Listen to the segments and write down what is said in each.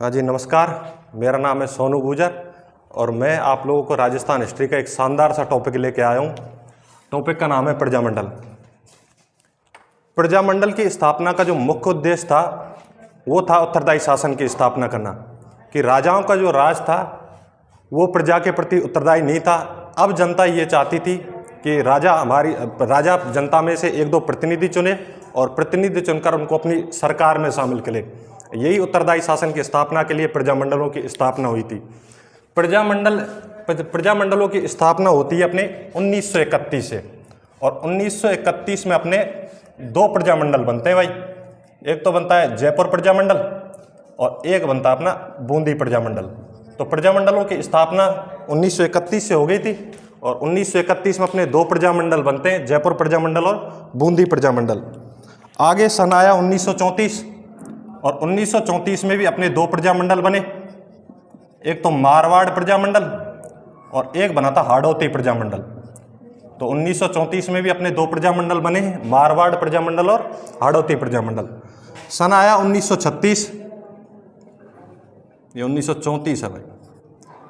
हाँ जी, नमस्कार। मेरा नाम है सोनू गुजर और मैं आप लोगों को राजस्थान हिस्ट्री का एक शानदार सा टॉपिक लेके आया हूँ। टॉपिक का नाम है प्रजामंडल। प्रजामंडल की स्थापना का जो मुख्य उद्देश्य था वो था उत्तरदायी शासन की स्थापना करना, कि राजाओं का जो राज था वो प्रजा के प्रति उत्तरदायी नहीं था। अब जनता ये चाहती थी कि राजा जनता में से एक दो प्रतिनिधि चुने और प्रतिनिधि चुनकर उनको अपनी सरकार में शामिल करे। यही उत्तरदायी शासन की स्थापना के लिए प्रजामंडलों की स्थापना हुई थी। प्रजामंडलों की स्थापना होती है अपने 1931 से, और 1931 में अपने दो प्रजामंडल बनते हैं भाई। एक तो बनता है जयपुर प्रजामंडल और एक बनता है अपना बूंदी प्रजामंडल। तो प्रजामंडलों की स्थापना 1931 से हो गई थी और 1931 में अपने दो प्रजामंडल बनते हैं, जयपुर प्रजामंडल और बूंदी प्रजामंडल। आगे सन आया 1934 और 1934 में भी अपने दो प्रजामंडल बने। एक तो मारवाड़ प्रजामंडल और एक बना था हाड़ौती प्रजामंडल। तो 1934 में भी अपने दो प्रजामंडल बने हैं, मारवाड़ प्रजामंडल और हाड़ौती प्रजामंडल। सन आया 1936, ये 1934 है भाई।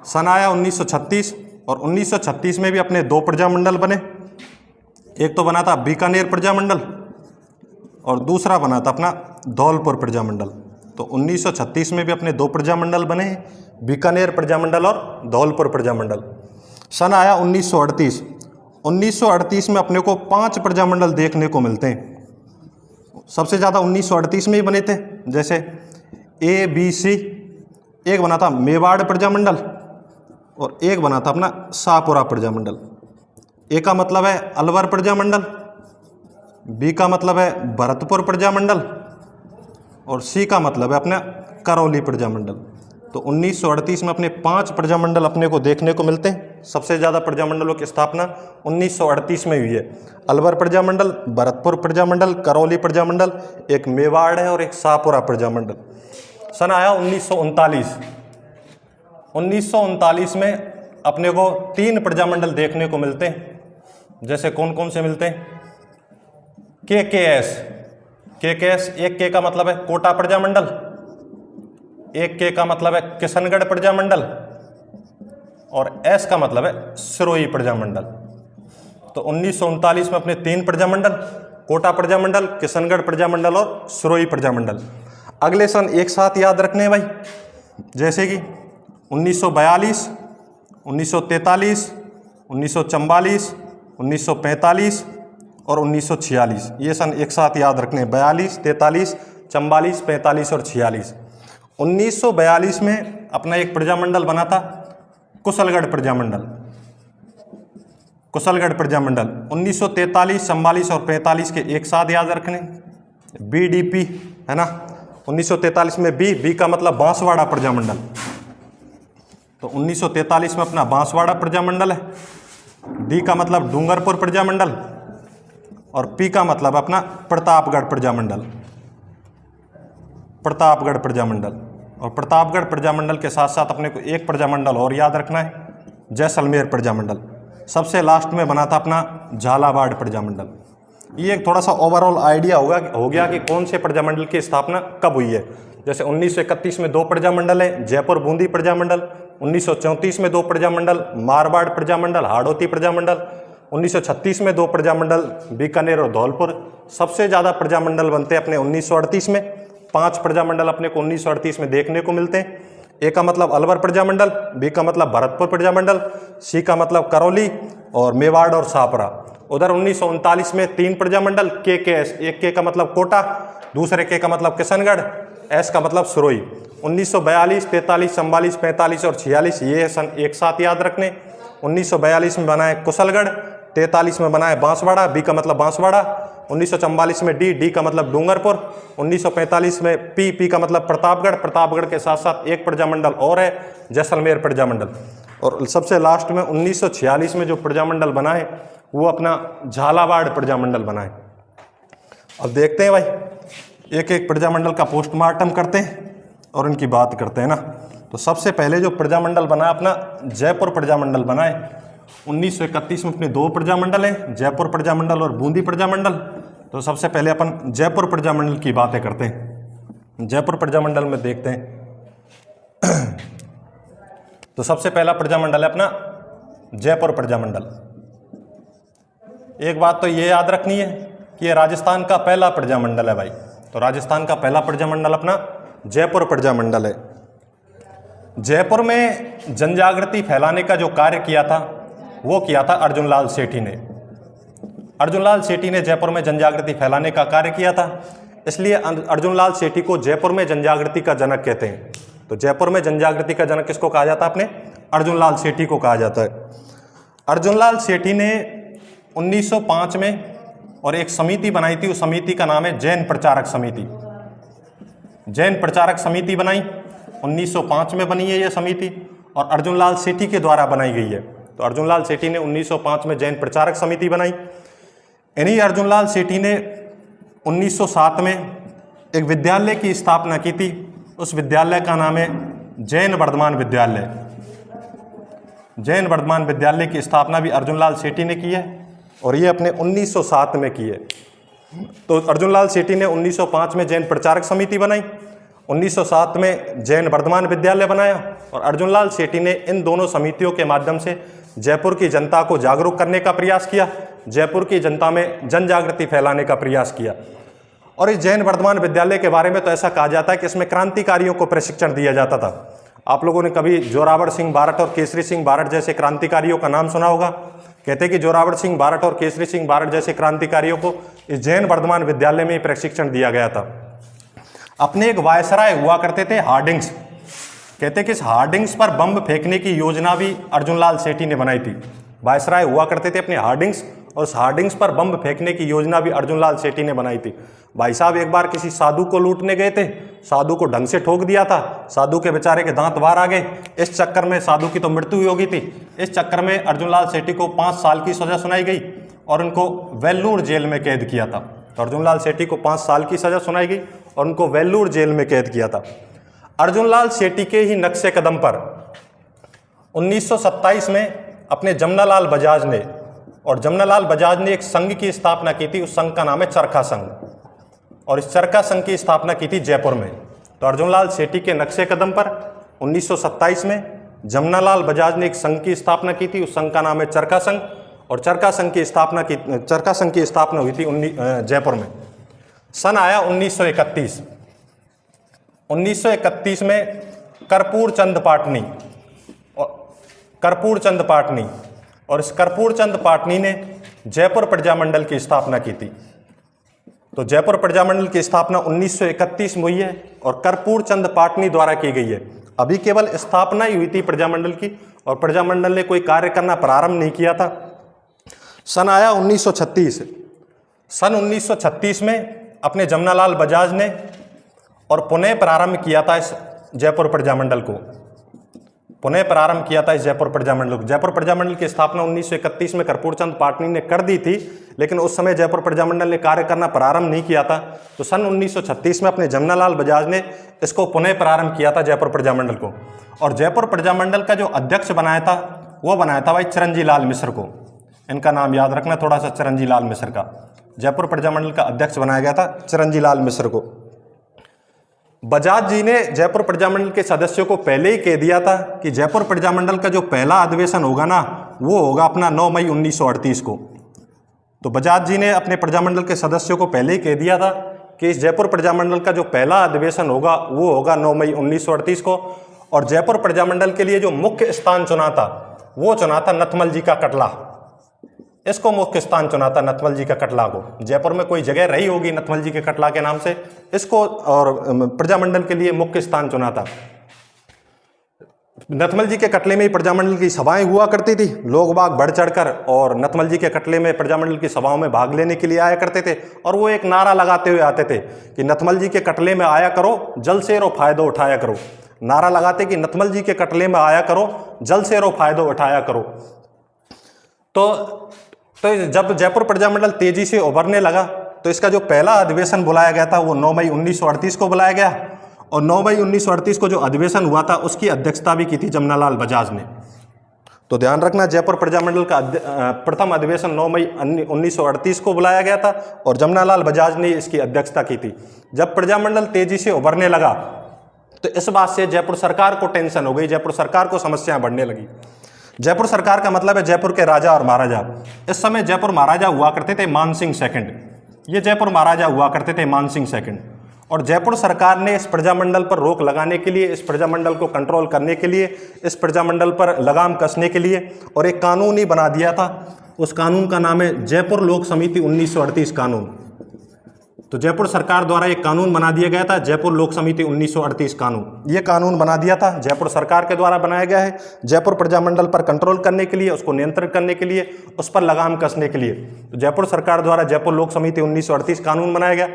सन आया 1936 और 1936 में भी अपने दो प्रजामंडल बने। एक तो बना था बीकानेर प्रजामंडल और दूसरा बना था अपना धौलपुर प्रजामंडल। तो 1936 में भी अपने दो प्रजामंडल बने हैं, बीकानेर प्रजामंडल और धौलपुर प्रजामंडल। सन आया 1938। 1938 में अपने को 5 प्रजामंडल देखने को मिलते हैं। सबसे ज़्यादा 1938 में ही बने थे, जैसे ABC। एक बना था मेवाड़ प्रजामंडल और एक बना था अपना शाहपुरा प्रजामंडल। ए का मतलब है अलवर प्रजामंडल, बी का मतलब है भरतपुर प्रजामंडल और सी का मतलब है अपना करौली प्रजामंडल। तो 1938 में अपने 5 प्रजामंडल अपने को देखने को मिलते हैं। सबसे ज़्यादा प्रजामंडलों की स्थापना 1938 में हुई है। अलवर प्रजामंडल, भरतपुर प्रजामंडल, करौली प्रजामंडल, एक मेवाड़ है और एक शाहपुरा प्रजामंडल। सन आया 1939। 1939 में अपने को 3 प्रजामंडल देखने को मिलते हैं। जैसे कौन कौन से मिलते हैं? KKS। एक के का मतलब है कोटा प्रजामंडल, एक के का मतलब है किशनगढ़ प्रजामंडल और एस का मतलब है सिरोही प्रजामंडल। तो 1939 में अपने 3 प्रजामंडल, कोटा प्रजामंडल, किशनगढ़ प्रजामंडल और सिरोही प्रजामंडल। अगले सन एक साथ याद रखने हैं भाई, जैसे कि 1942, 1943, 1944, 1945 और 1946। ये सन एक साथ याद रखने हैं, 42, 43, 44, 45 और 46। 1942 में अपना एक प्रजामंडल बना था कुशलगढ़ प्रजामंडल। कुशलगढ़ प्रजामंडल 1943, 44 और 45 के एक साथ याद रखने। BDP है ना, 1943 में बी का मतलब बांसवाड़ा प्रजामंडल। तो 1943 में अपना बांसवाड़ा प्रजामंडल है। डी का मतलब डूंगरपुर प्रजामंडल और पी का मतलब अपना प्रतापगढ़ प्रजामंडल। प्रतापगढ़ प्रजामंडल और प्रतापगढ़ प्रजामंडल के साथ साथ अपने को एक प्रजामंडल और याद रखना है, जैसलमेर प्रजामंडल। सबसे लास्ट में बना था अपना झालावाड़ प्रजामंडल। ये एक थोड़ा सा ओवरऑल आइडिया हो गया कि कौन से प्रजामंडल की स्थापना कब हुई है। जैसे 1931 में 2 प्रजामंडल है, जयपुर बूंदी प्रजामंडल। 1934 में 2 प्रजामंडल, मारवाड़ प्रजामंडल, हाड़ौती प्रजामंडल। 1936 में 2 प्रजामंडल, बीकानेर और धौलपुर। सबसे ज़्यादा प्रजामंडल बनते हैं अपने 1938 में। 5 प्रजामंडल अपने को 1938 में देखने को मिलते हैं। ए का मतलब अलवर प्रजामंडल, बी का मतलब भरतपुर प्रजामंडल, सी का मतलब करौली और मेवाड़ और शाहपुरा। उधर 1939 में 3 प्रजामंडल, KKS। एक के का मतलब कोटा, दूसरे के का मतलब किशनगढ़, एस का मतलब सिरोही। 1942, 43, 44, 45 और 46 ये सन एक साथ याद रखने। 1942 में बना है कुशलगढ़, 43 में बना है बांसवाड़ा, बी का मतलब बांसवाड़ा। 1944 में डी का मतलब डूंगरपुर। 1945 में पी का मतलब प्रतापगढ़ के साथ साथ एक प्रजामंडल और है, जैसलमेर प्रजामंडल। और सबसे लास्ट में 1946 में जो प्रजामंडल बना है वो अपना झालावाड़ प्रजामंडल बना है। अब देखते हैं भाई, एक एक प्रजामंडल का पोस्टमार्टम करते हैं और इनकी बात करते हैं ना। तो सबसे पहले जो प्रजामंडल बना अपना जयपुर प्रजामंडल बना है। 1931 में अपने 2 प्रजामंडल हैं, जयपुर प्रजामंडल और बूंदी प्रजामंडल। तो सबसे पहले अपन जयपुर प्रजामंडल की बातें करते हैं। जयपुर प्रजामंडल में देखते हैं तो सबसे पहला प्रजामंडल है अपना जयपुर प्रजामंडल। एक बात तो ये याद रखनी है कि ये राजस्थान का पहला प्रजामंडल है भाई। तो राजस्थान का पहला प्रजामंडल अपना जयपुर प्रजामंडल है। जयपुर में जनजागृति फैलाने का जो कार्य किया था वो किया था अर्जुन लाल सेठी ने। अर्जुन लाल सेठी ने जयपुर में जनजागृति फैलाने का कार्य किया था, इसलिए अर्जुन लाल सेठी को जयपुर में जनजागृति का जनक कहते हैं। तो जयपुर में जनजागृति का जनक किसको कहा जाता है? अपने अर्जुन लाल सेठी को कहा जाता है। अर्जुन लाल सेठी ने 1905 में और एक समिति बनाई थी, उस समिति का नाम है जैन प्रचारक समिति। जैन प्रचारक समिति बनाई 1905 में बनी है ये समिति और अर्जुन लाल सेठी के द्वारा बनाई गई है। तो अर्जुन लाल सेठी ने 1905 में जैन प्रचारक समिति बनाई। इन्हीं अर्जुन लाल सेठी ने 1907 में एक विद्यालय की स्थापना की थी। उस विद्यालय का नाम है जैन वर्धमान विद्यालय। जैन वर्धमान विद्यालय की स्थापना भी अर्जुन लाल सेठी ने की है और ये अपने 1907 में की है। तो अर्जुन लाल सेठी ने 1905 में जैन प्रचारक समिति बनाई, 1907 में जैन वर्धमान विद्यालय बनाया और अर्जुन लाल सेठी ने इन दोनों समितियों के माध्यम से जयपुर की जनता को जागरूक करने का प्रयास किया, जयपुर की जनता में जन जागृति फैलाने का प्रयास किया। और इस जैन वर्धमान विद्यालय के बारे में तो ऐसा कहा जाता है कि इसमें क्रांतिकारियों को प्रशिक्षण दिया जाता था। आप लोगों ने कभी जोरावर सिंह बारट और केसरी सिंह बारट जैसे क्रांतिकारियों का नाम सुना होगा। कहते हैं कि जोरावर सिंह बारट और केसरी सिंह बारट जैसे क्रांतिकारियों को इस जैन वर्धमान विद्यालय में प्रशिक्षण दिया गया था। अपने एक वायसराय हुआ करते थे हार्डिंग्स। कहते हैं कि इस हार्डिंग्स पर बम फेंकने की योजना भी अर्जुन लाल सेठी ने बनाई थी। वायसराय हुआ करते थे अपने हार्डिंग्स और उस हार्डिंग्स पर बम फेंकने की योजना भी अर्जुन लाल सेठी ने बनाई थी। भाई साहब एक बार किसी साधु को लूटने गए थे, साधु को ढंग से ठोक दिया था, साधु के बेचारे के दांत बाहर आ गए। इस चक्कर में साधु की तो मृत्यु हुई होगी थी। इस चक्कर में अर्जुन लाल सेठी को 5 साल की सजा सुनाई गई और उनको वेल्लूर जेल में कैद किया था। तो अर्जुन लाल सेठी को 5 साल की सजा सुनाई गई और उनको वेल्लूर जेल में कैद किया था। अर्जुन लाल सेठी के ही नक्शे कदम पर 1927 में अपने जमनालाल बजाज ने एक संघ की स्थापना की थी। उस संघ का नाम है चरखा संघ और इस चरखा संघ की स्थापना की थी जयपुर में। तो अर्जुन लाल सेठी के नक्शे कदम पर 1927 में जमनालाल बजाज ने एक संघ की स्थापना की थी। उस संघ का नाम है चरखा संघ और चरखा संघ की स्थापना हुई थी जयपुर में। सन आया 1931। 1931 में कर्पूर चंद पाटनी और इस कर्पूर चंद पाटनी ने जयपुर प्रजामंडल की स्थापना की थी। तो जयपुर प्रजामंडल की स्थापना 1931 में हुई है और कर्पूर चंद पाटनी द्वारा की गई है। अभी केवल स्थापना ही हुई थी प्रजामंडल की और प्रजामंडल ने कोई कार्य करना प्रारंभ नहीं किया था। सन आया 1936। सन 1936 में अपने जमनालाल बजाज ने और पुनः प्रारंभ किया था इस जयपुर प्रजामंडल को। जयपुर प्रजामंडल की स्थापना 1931 में कर्पूर चंद पाटनी ने कर दी थी, लेकिन उस समय जयपुर प्रजामंडल ने कार्य करना प्रारंभ नहीं किया था। तो सन 1936 में अपने जमनालाल बजाज ने इसको पुनः प्रारंभ किया था जयपुर प्रजामंडल को। और जयपुर प्रजामंडल का जो अध्यक्ष बनाया था वो बनाया था भाई चिरंजी लाल मिश्र को। इनका नाम याद रखना थोड़ा सा, चिरंजी लाल मिश्र का। जयपुर प्रजामंडल का अध्यक्ष बनाया गया था चिरंजी लाल मिश्र को। बजाज जी ने जयपुर प्रजामंडल के सदस्यों को पहले ही कह दिया था कि जयपुर प्रजामंडल का जो पहला अधिवेशन होगा ना वो होगा अपना 9 मई 1938 को। तो बजाज जी ने अपने प्रजामंडल के सदस्यों को पहले ही कह दिया था कि इस जयपुर प्रजामंडल का जो पहला अधिवेशन होगा वो होगा 9 मई 1938 को। और जयपुर प्रजामंडल के लिए जो मुख्य स्थान चुना था वो चुना था नथमल जी का कटला। इसको मुख्य स्थान चुना था नथमल जी का कटला को। जयपुर में कोई जगह रही होगी नथमल जी के कटला के नाम से, इसको और प्रजामंडल के लिए मुख्य स्थान चुना था। नथमल जी के कटले में ही प्रजामंडल की सभाएं हुआ करती थी। लोग बाग बढ़ चढ़कर और नथमल जी के कटले में प्रजामंडल की सभाओं में भाग लेने के लिए आया करते थे और वो एक नारा लगाते हुए आते थे कि नथमल जी के कटले में आया करो, जल से रो फायदा उठाया करो। नारा लगाते कि नथमल जी के कटले में आया करो, जल से रो फायदा उठाया करो। तो जब जयपुर प्रजामंडल तेजी से उभरने लगा तो इसका जो पहला अधिवेशन बुलाया गया था वो 9 मई 1938 को बुलाया गया और 9 मई 1938 को जो अधिवेशन हुआ था उसकी अध्यक्षता भी की थी जमनालाल बजाज ने। तो ध्यान रखना, जयपुर प्रजामंडल का प्रथम अधिवेशन 9 मई 1938 को बुलाया गया था और जमनालाल बजाज ने इसकी अध्यक्षता की थी। जब प्रजामंडल तेजी से उभरने लगा तो इस बात से जयपुर सरकार को टेंशन हो गई, जयपुर सरकार को समस्याएं बढ़ने लगी। जयपुर सरकार का मतलब है जयपुर के राजा और महाराजा। इस समय जयपुर महाराजा हुआ करते थे मानसिंह सेकंड, ये जयपुर महाराजा हुआ करते थे मानसिंह सेकंड। और जयपुर सरकार ने इस प्रजामंडल पर रोक लगाने के लिए, इस प्रजामंडल को कंट्रोल करने के लिए, इस प्रजामंडल पर लगाम कसने के लिए और एक कानून ही बना दिया था। उस कानून का नाम है जयपुर लोक समिति 1938 कानून। तो जयपुर सरकार द्वारा एक कानून बना दिया गया था, जयपुर लोक समिति 1938 कानून। ये कानून बना दिया था, जयपुर सरकार के द्वारा बनाया गया है, जयपुर प्रजामंडल पर कंट्रोल करने के लिए, उसको नियंत्रित करने के लिए, उस पर लगाम कसने के लिए। तो जयपुर सरकार द्वारा जयपुर लोक समिति 1938 कानून बनाया गया।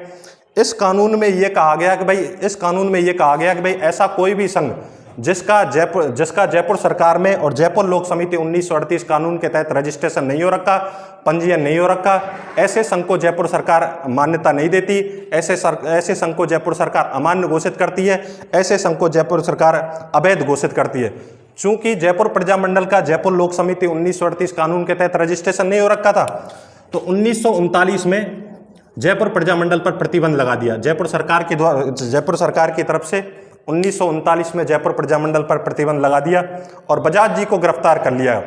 इस कानून में ये कहा गया कि भाई ऐसा कोई भी संघ जिसका जयपुर सरकार में और जयपुर लोक समिति 1938 कानून के तहत रजिस्ट्रेशन नहीं हो रखा, पंजीयन नहीं हो रखा, ऐसे संघ को जयपुर सरकार मान्यता नहीं देती, ऐसे संघ को जयपुर सरकार अमान्य घोषित करती है, ऐसे संघ को जयपुर सरकार अवैध घोषित करती है। चूंकि जयपुर प्रजामंडल का जयपुर लोक समिति 1938 कानून के तहत रजिस्ट्रेशन नहीं हो रखा था, तो 1939 में जयपुर प्रजामंडल पर प्रतिबंध लगा दिया जयपुर सरकार की तरफ से। 1939 में जयपुर प्रजामंडल पर प्रतिबंध लगा दिया और बजाज जी को गिरफ्तार कर लिया।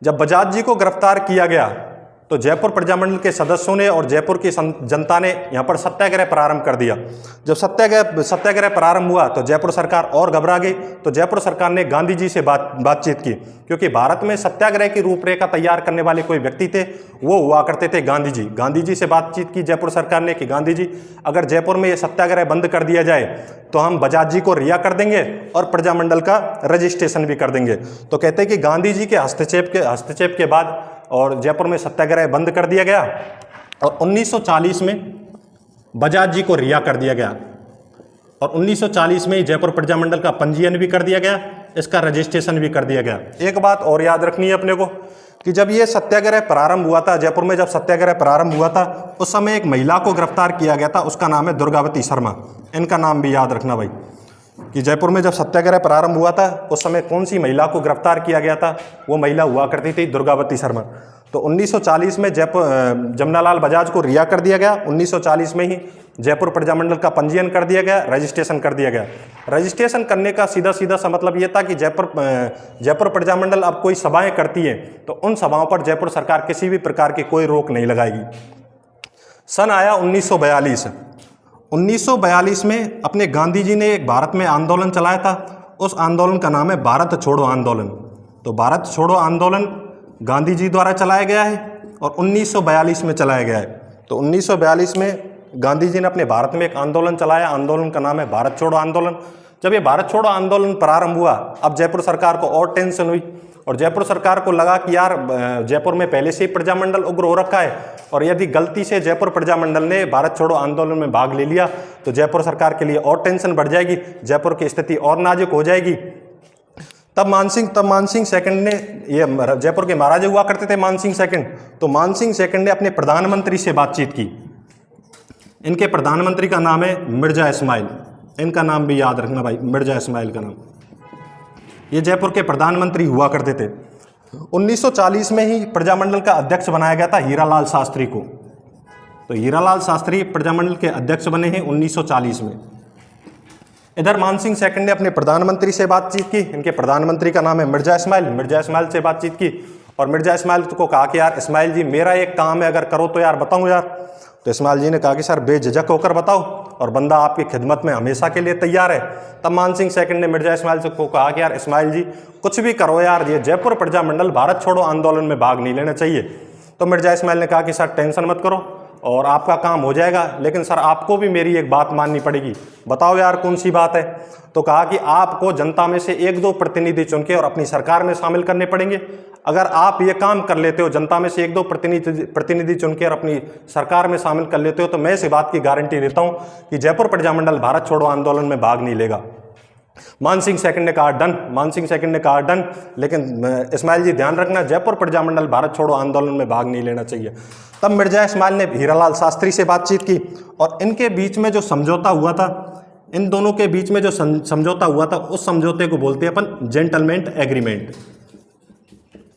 जब बजाज जी को गिरफ्तार किया गया तो जयपुर प्रजामंडल के सदस्यों ने और जयपुर की जनता ने यहाँ पर सत्याग्रह प्रारंभ कर दिया। जब सत्याग्रह प्रारंभ हुआ तो जयपुर सरकार और घबरा गई। तो जयपुर सरकार ने गांधी जी से बातचीत की, क्योंकि भारत में सत्याग्रह की रूपरेखा तैयार करने वाले कोई व्यक्ति थे, वो हुआ करते थे गांधी जी। गांधी जी से बातचीत की जयपुर सरकार ने कि गांधी जी, अगर जयपुर में ये सत्याग्रह बंद कर दिया जाए तो हम बजाज जी को रिहा कर देंगे और प्रजामंडल का रजिस्ट्रेशन भी कर देंगे। तो कहते हैं कि गांधी जी के हस्तक्षेप के बाद और जयपुर में सत्याग्रह बंद कर दिया गया और 1940 में बजाज जी को रिहा कर दिया गया और 1940 में ही जयपुर प्रजामंडल का पंजीयन भी कर दिया गया, इसका रजिस्ट्रेशन भी कर दिया गया। एक बात और याद रखनी है अपने को कि जब ये सत्याग्रह प्रारंभ हुआ था, जयपुर में जब सत्याग्रह प्रारंभ हुआ था, उस समय एक महिला को गिरफ्तार किया गया था, उसका नाम है दुर्गावती शर्मा। इनका नाम भी याद रखना भाई कि जयपुर में जब सत्याग्रह प्रारंभ हुआ था उस समय कौन सी महिला को गिरफ्तार किया गया था, वो महिला हुआ करती थी दुर्गावती शर्मा। तो 1940 में जमनालाल बजाज को रिहा कर दिया गया। 1940 में ही जयपुर प्रजामंडल का पंजीयन कर दिया गया, रजिस्ट्रेशन कर दिया गया। रजिस्ट्रेशन करने का सीधा सा मतलब ये था कि जयपुर प्रजामंडल अब कोई सभाएं करती है तो उन सभाओं पर जयपुर सरकार किसी भी प्रकार की कोई रोक नहीं लगाएगी। सन आया 1942। 1942 में अपने गांधी जी ने एक भारत में आंदोलन चलाया था, उस आंदोलन का नाम है भारत छोड़ो आंदोलन। तो भारत छोड़ो आंदोलन गांधी जी द्वारा चलाया गया है और 1942 में चलाया गया है। तो 1942 में गांधी जी ने अपने भारत में एक आंदोलन चलाया, आंदोलन का नाम है भारत छोड़ो आंदोलन। जब ये भारत छोड़ो आंदोलन प्रारंभ हुआ, अब जयपुर सरकार को और टेंशन हुई और जयपुर सरकार को लगा कि यार जयपुर में पहले से ही प्रजामंडल उग्र हो रखा है और यदि गलती से जयपुर प्रजामंडल ने भारत छोड़ो आंदोलन में भाग ले लिया तो जयपुर सरकार के लिए और टेंशन बढ़ जाएगी, जयपुर की स्थिति और नाजुक हो जाएगी। तब मानसिंह सेकंड ने, ये जयपुर के महाराजा हुआ करते थे मानसिंह सेकंड, तो मानसिंह सेकंड ने अपने प्रधानमंत्री से बातचीत की। इनके प्रधानमंत्री का नाम है मिर्जा इस्माइल, इनका नाम भी याद रखना भाई, मिर्जा इस्माइल का नाम। ये जयपुर के प्रधानमंत्री हुआ करते थे। 1940 में ही प्रजामंडल का अध्यक्ष बनाया गया था हीरालाल शास्त्री को। तो हीरालाल शास्त्री प्रजामंडल के अध्यक्ष बने हैं 1940 में। इधर मानसिंह सेकंड ने अपने प्रधानमंत्री से बातचीत की, इनके प्रधानमंत्री का नाम है मिर्जा इस्माइल से बातचीत की और मिर्जा इस्माइल को कहा कि यार इस्माइल जी, मेरा एक काम है, अगर करो तो यार बताऊं यार। तो इस्माइल जी ने कहा कि सर बेझिझक होकर बताओ और बंदा आपकी खिदमत में हमेशा के लिए तैयार है। तब मानसिंह सेकंड ने मिर्जा इस्माइल को कहा कि यार इस्माइल जी कुछ भी करो यार, ये जयपुर प्रजामंडल भारत छोड़ो आंदोलन में भाग नहीं लेना चाहिए। तो मिर्जा इस्माइल ने कहा कि सर टेंशन मत करो और आपका काम हो जाएगा, लेकिन सर आपको भी मेरी एक बात माननी पड़ेगी। बताओ यार कौन सी बात है। तो कहा कि आपको जनता में से 1-2 प्रतिनिधि चुन के और अपनी सरकार में शामिल करने पड़ेंगे। अगर आप ये काम कर लेते हो, जनता में से 1-2 प्रतिनिधि चुन के और अपनी सरकार में शामिल कर लेते हो, तो मैं इस बात की गारंटी देता हूं कि जयपुर प्रजामंडल भारत छोड़ो आंदोलन में भाग नहीं लेगा। मानसिंह सेकंड ने कहा डन, लेकिन इस्माइल जी ध्यान रखना, जयपुर प्रजामंडल भारत छोड़ो आंदोलन में भाग नहीं लेना चाहिए। तब मिर्जा इस्माइल ने हीरालाल शास्त्री से बातचीत की और इनके बीच में जो समझौता हुआ था, इन दोनों के बीच में जो समझौता हुआ था, उस समझौते को बोलते हैं अपन जेंटलमैन एग्रीमेंट।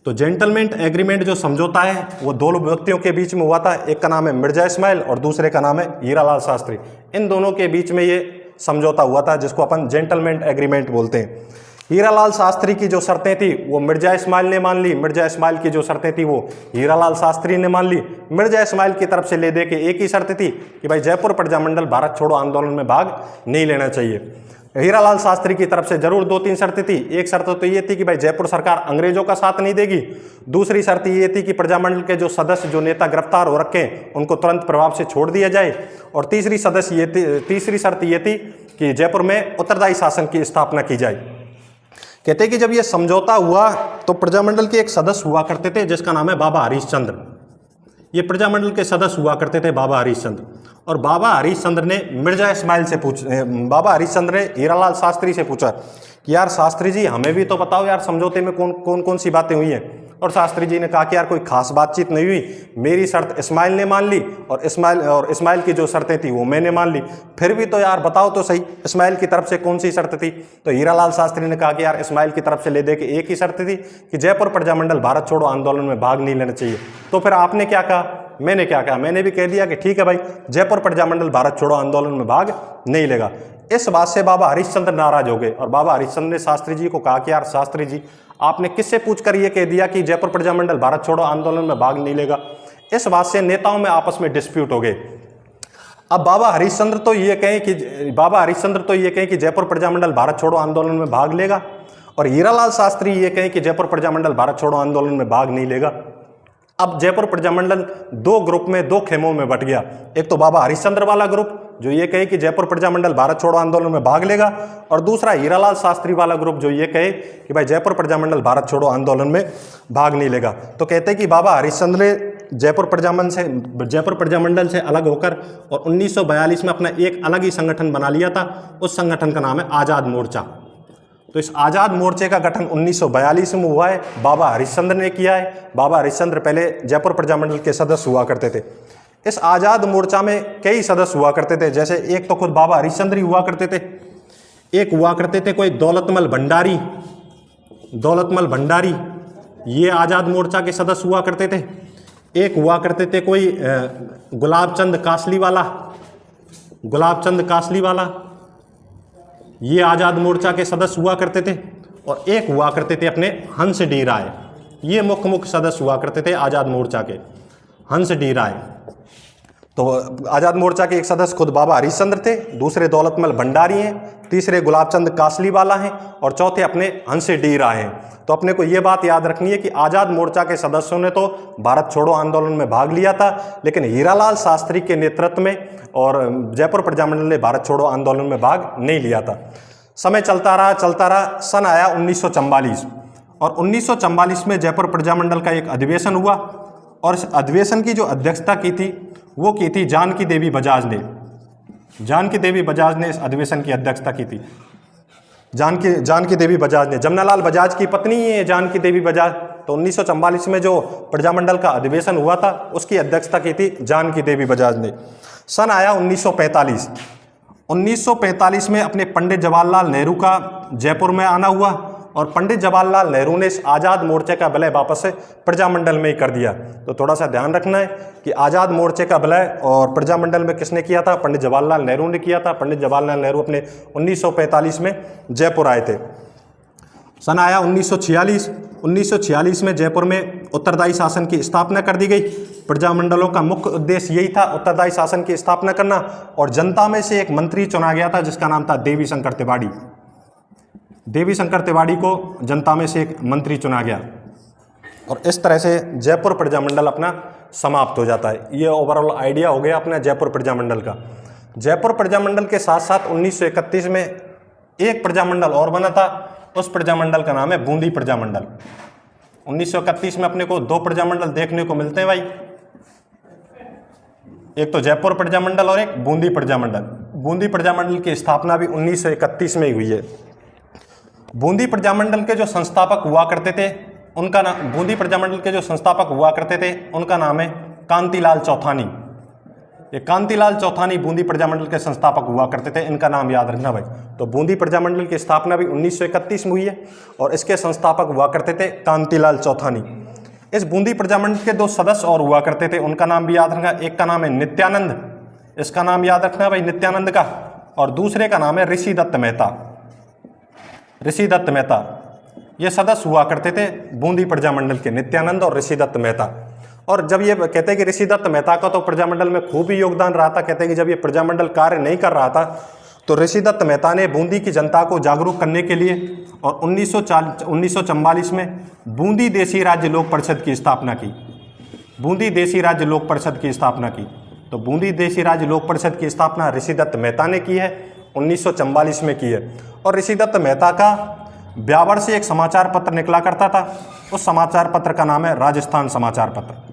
तो जेंटलमैन एग्रीमेंट जो समझौता है वो 2 व्यक्तियों के बीच में हुआ था, एक का नाम है मिर्जा इस्माइल और दूसरे का नाम है हीरालाल शास्त्री। इन दोनों के बीच में ये समझौता हुआ था, जिसको अपन जेंटलमैन एग्रीमेंट बोलते हैं। हीरालाल शास्त्री की जो शर्तें थी वो मिर्जा इस्माइल ने मान ली, मिर्जा इस्माइल की जो शर्तें थी वो हीरालाल शास्त्री ने मान ली। मिर्जा इस्माइल की तरफ से ले दे के एक ही शर्त थी कि भाई जयपुर प्रजामंडल भारत छोड़ो आंदोलन में भाग नहीं लेना चाहिए। हीरालाल शास्त्री की तरफ से जरूर 2-3 शर्तें थी। एक शर्त तो ये थी कि भाई जयपुर सरकार अंग्रेजों का साथ नहीं देगी। दूसरी शर्त ये थी कि प्रजामंडल के जो सदस्य, जो नेता गिरफ्तार हो रखे हैं, उनको तुरंत प्रभाव से छोड़ दिया जाए। और तीसरी शर्त ये थी कि जयपुर में उत्तरदायी शासन की स्थापना की जाए। कहते हैं कि जब ये समझौता हुआ तो प्रजामंडल के एक सदस्य हुआ करते थे जिसका नाम है बाबा हरीशचंद्र। ये प्रजामंडल के सदस्य हुआ करते थे बाबा हरीशचंद्र। और बाबा हरीशचंद्र ने बाबा हरीशचंद्र ने हीरालाल शास्त्री से पूछा कि यार शास्त्री जी, हमें भी तो बताओ यार, समझौते में कौन सी बातें हुई हैं। और शास्त्री जी ने कहा कि यार कोई खास बातचीत नहीं हुई, मेरी शर्त इस्माइल ने मान ली और इस्माइल की जो शर्तें थी वो मैंने मान ली। फिर भी तो यार बताओ तो सही, इस्माइल की तरफ से कौन सी शर्त थी। तो हीरालाल शास्त्री ने कहा कि यार इस्माइल की तरफ से ले दे के एक ही शर्त थी कि जयपुर प्रजामंडल भारत छोड़ो आंदोलन में भाग नहीं लेना चाहिए। तो फिर आपने क्या कहा, मैंने क्या कहा, मैंने भी कह दिया कि ठीक है भाई, जयपुर प्रजामंडल भारत छोड़ो आंदोलन में भाग नहीं लेगा। इस बात से बाबा हरीशचंद्र नाराज हो गए और बाबा हरीशचंद्र ने शास्त्री जी को कहा कि यार शास्त्री जी, आपने किससे पूछकर ये कह दिया कि जयपुर प्रजामंडल भारत छोड़ो आंदोलन में भाग नहीं लेगा। इस बात से नेताओं में आपस में डिस्प्यूट हो गए। अब बाबा हरीशचंद्र तो ये कहें कि जयपुर प्रजामंडल भारत छोड़ो आंदोलन में भाग लेगा, और हीरालाल शास्त्री ये कहें कि जयपुर प्रजामंडल भारत छोड़ो आंदोलन में भाग नहीं लेगा। अब जयपुर प्रजामंडल 2 ग्रुप में, 2 खेमों में बट गया। एक तो बाबा हरीशचंद्र वाला ग्रुप जो ये कहे कि जयपुर प्रजामंडल भारत छोड़ो आंदोलन में भाग लेगा, और दूसरा हीरालाल शास्त्री वाला ग्रुप जो ये कहे कि भाई जयपुर प्रजामंडल भारत छोड़ो आंदोलन में भाग नहीं लेगा। तो कहते हैं कि बाबा हरीशचंद्र ने जयपुर प्रजामंडल से अलग होकर और 1942 में अपना एक अलग ही संगठन बना लिया था। उस संगठन का नाम है आज़ाद मोर्चा। तो इस आज़ाद मोर्चे का गठन 1942 में हुआ है, बाबा हरीशचंद्र ने किया है। बाबा हरीशचंद्र पहले जयपुर प्रजामंडल के सदस्य हुआ करते थे। इस आज़ाद मोर्चा में कई सदस्य हुआ करते थे, जैसे एक तो खुद बाबा हरीशचंद्र ही हुआ करते थे, एक हुआ करते थे कोई दौलतमल भंडारी, ये आज़ाद मोर्चा के सदस्य हुआ करते थे। एक हुआ करते थे कोई गुलाबचंद कासली वाला, ये आज़ाद मोर्चा के सदस्य हुआ करते थे। और एक हुआ करते थे अपने हंस डी राय, ये मुख्य सदस्य हुआ करते थे आज़ाद मोर्चा के, हंस डी राय। तो आज़ाद मोर्चा के एक सदस्य खुद बाबा हरीशचंद्र थे, दूसरे दौलतमल भंडारी हैं, तीसरे गुलाबचंद कासली वाला हैं, और चौथे अपने हंस डी राय हैं। तो अपने को ये बात याद रखनी है कि आज़ाद मोर्चा के सदस्यों ने तो भारत छोड़ो आंदोलन में भाग लिया था, लेकिन हीरालाल शास्त्री के नेतृत्व में और जयपुर प्रजामंडल ने भारत छोड़ो आंदोलन में भाग नहीं लिया था। समय चलता रहा। सन आया 1944, और 1944 में जयपुर प्रजामंडल का एक अधिवेशन हुआ, और इस अधिवेशन की जो अध्यक्षता की थी वो की थी जानकी देवी बजाज ने। जानकी देवी बजाज ने इस अधिवेशन की अध्यक्षता की थी। जानकी देवी बजाज ने, जमनालाल बजाज की पत्नी है जानकी देवी बजाज। तो 1944 में जो प्रजामंडल का अधिवेशन हुआ था उसकी अध्यक्षता की थी जानकी देवी बजाज ने। सन आया 1945। 1945 में अपने पंडित जवाहरलाल नेहरू का जयपुर में आना हुआ, और पंडित जवाहरलाल नेहरू ने इस आज़ाद मोर्चे का विलय वापस से प्रजामंडल में ही कर दिया। तो थोड़ा सा ध्यान रखना है कि आज़ाद मोर्चे का विलय और प्रजामंडल में किसने किया था, पंडित जवाहरलाल नेहरू ने किया था। पंडित जवाहरलाल नेहरू अपने 1945 में जयपुर आए थे। सन आया 1946। 1946 में जयपुर में उत्तरदायी शासन की स्थापना कर दी गई। प्रजामंडलों का मुख्य उद्देश्य यही था, उत्तरदायी शासन की स्थापना करना, और जनता में से एक मंत्री चुना गया था जिसका नाम था देवी शंकर तिवारी। देवी शंकर तिवारी को जनता में से एक मंत्री चुना गया, और इस तरह से जयपुर प्रजामंडल अपना समाप्त हो जाता है। ये ओवरऑल आइडिया हो गया अपना जयपुर प्रजामंडल का। जयपुर प्रजामंडल के साथ साथ 1931 में एक प्रजामंडल और बना था, उस प्रजामंडल का नाम है बूंदी प्रजामंडल। 1931 में अपने को 2 प्रजामंडल देखने को मिलते हैं भाई, एक तो जयपुर प्रजामंडल और एक बूंदी प्रजामंडल। बूंदी प्रजामंडल की स्थापना भी 1931 में ही हुई है। बूंदी प्रजामंडल के जो संस्थापक हुआ करते थे उनका नाम है कांतिलाल चौथानी। ये कांतिलाल चौथानी बूंदी प्रजामंडल के संस्थापक हुआ करते थे, इनका नाम याद रखना भाई। तो बूंदी प्रजामंडल की स्थापना भी 1931 में हुई है, और इसके संस्थापक हुआ करते थे कांतिलाल चौथानी। इस बूंदी प्रजामंडल के 2 सदस्य और हुआ करते थे, उनका नाम भी याद रखना। एक का नाम है नित्यानंद, इसका नाम याद रखना भाई नित्यानंद का, और दूसरे का नाम है ऋषि दत्त मेहता। ऋषि दत्त मेहता ये सदस्य हुआ करते थे बूंदी प्रजामंडल के, नित्यानंद और ऋषि दत्त मेहता। और जब ये कहते हैं कि ऋषि दत्त मेहता का तो प्रजामंडल में खूब ही योगदान रहा था, कहते हैं कि जब ये प्रजामंडल कार्य नहीं कर रहा था तो ऋषि दत्त मेहता ने बूंदी की जनता को जागरूक करने के लिए और 1944 में बूंदी देसी राज्य लोक परिषद की स्थापना की। बूंदी देसी राज्य लोक परिषद की स्थापना की। तो बूंदी देसी राज्य लोक परिषद की स्थापना ऋषि दत्त मेहता ने की है, 1944 में की है। और ऋषि दत्त मेहता का ब्यावर से एक समाचार पत्र निकला करता था, उस समाचार पत्र का नाम है राजस्थान समाचार पत्र।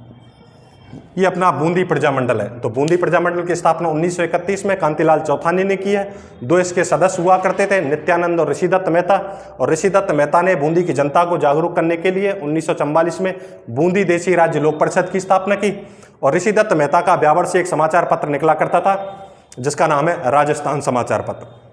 ये अपना बूंदी प्रजामंडल है। तो बूंदी प्रजामंडल की स्थापना 1931 में कांतिलाल चौथानी ने की है। दो इसके सदस्य हुआ करते थे, नित्यानंद और ऋषि दत्त मेहता। और ऋषि दत्त मेहता ने बूंदी की जनता को जागरूक करने के लिए 1944 में बूंदी देसी राज्य लोक परिषद की स्थापना की। और ऋषि दत्त मेहता का ब्यावर से एक समाचार पत्र निकला करता था जिसका नाम है राजस्थान समाचार पत्र।